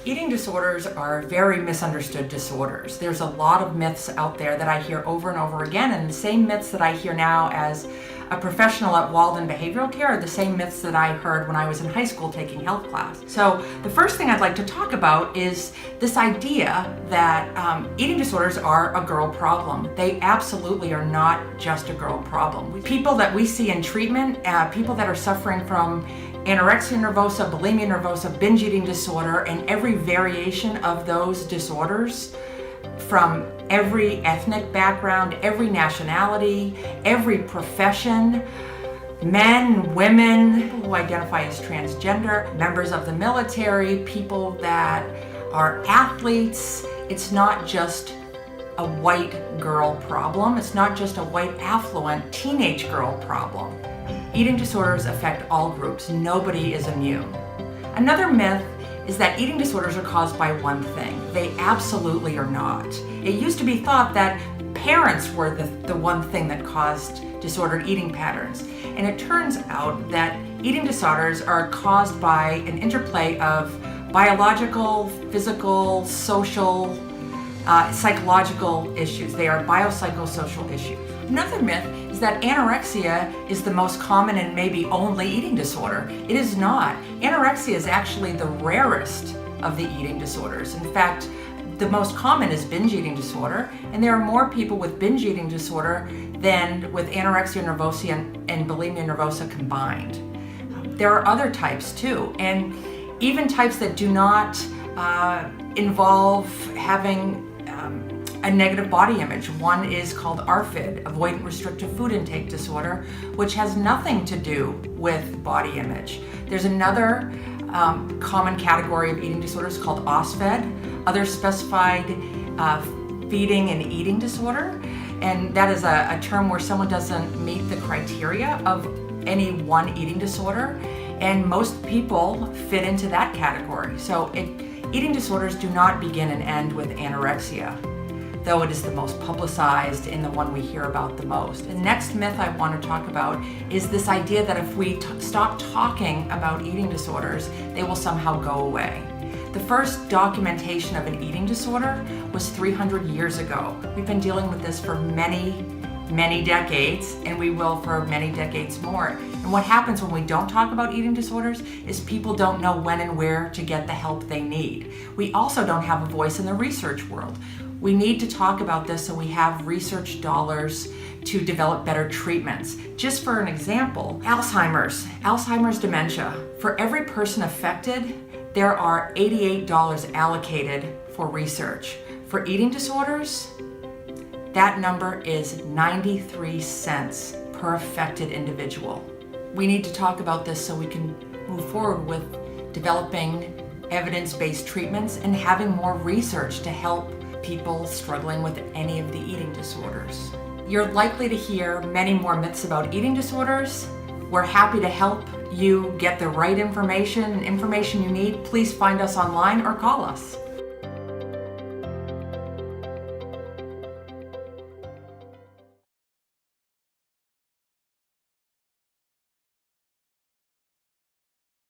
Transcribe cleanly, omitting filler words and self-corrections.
Eating disorders are very misunderstood disorders. There's a lot of myths out there that I hear over and over again, and the same myths that I hear now as a professional at Walden Behavioral Care are the same myths that I heard when I was in high school taking health class. So the first thing I'd like to talk about is this idea that eating disorders are a girl problem. They absolutely are not just a girl problem. People that we see in treatment, people that are suffering from anorexia nervosa, bulimia nervosa, binge eating disorder, and every variation of those disorders from every ethnic background, every nationality, every profession, men, women who identify as transgender, members of the military, people that are athletes. It's not just a white girl problem. It's not just a white affluent teenage girl problem. Eating disorders affect all groups. Nobody is immune. Another myth is that eating disorders are caused by one thing. They absolutely are not. It used to be thought that parents were the one thing that caused disordered eating patterns. And it turns out that eating disorders are caused by an interplay of biological, physical, social, psychological issues. They are biopsychosocial issues. Another myth is that anorexia is the most common and maybe only eating disorder. It is not. Anorexia is actually the rarest of the eating disorders. In fact, the most common is binge eating disorder, and there are more people with binge eating disorder than with anorexia nervosa and bulimia nervosa combined. There are other types too, and even types that do not involve having a negative body image. One is called ARFID, Avoidant Restrictive Food Intake Disorder, which has nothing to do with body image. There's another common category of eating disorders called OSFED, Other Specified Feeding and Eating Disorder, and that is a term where someone doesn't meet the criteria of any one eating disorder, and most people fit into that category. So eating disorders do not begin and end with anorexia, though it is the most publicized and the one we hear about the most. The next myth I want to talk about is this idea that if we stop talking about eating disorders, they will somehow go away. The first documentation of an eating disorder was 300 years ago. We've been dealing with this for many decades, and we will for many decades more. And what happens when we don't talk about eating disorders is people don't know when and where to get the help they need. We also don't have a voice in the research world. We need to talk about this so we have research dollars to develop better treatments. Just for an example, Alzheimer's dementia. For every person affected, there are $88 allocated for research. For eating disorders, that number is 93 cents per affected individual. We need to talk about this so we can move forward with developing evidence-based treatments and having more research to help people struggling with any of the eating disorders. You're likely to hear many more myths about eating disorders. We're happy to help you get the right information and information you need. Please find us online or call us.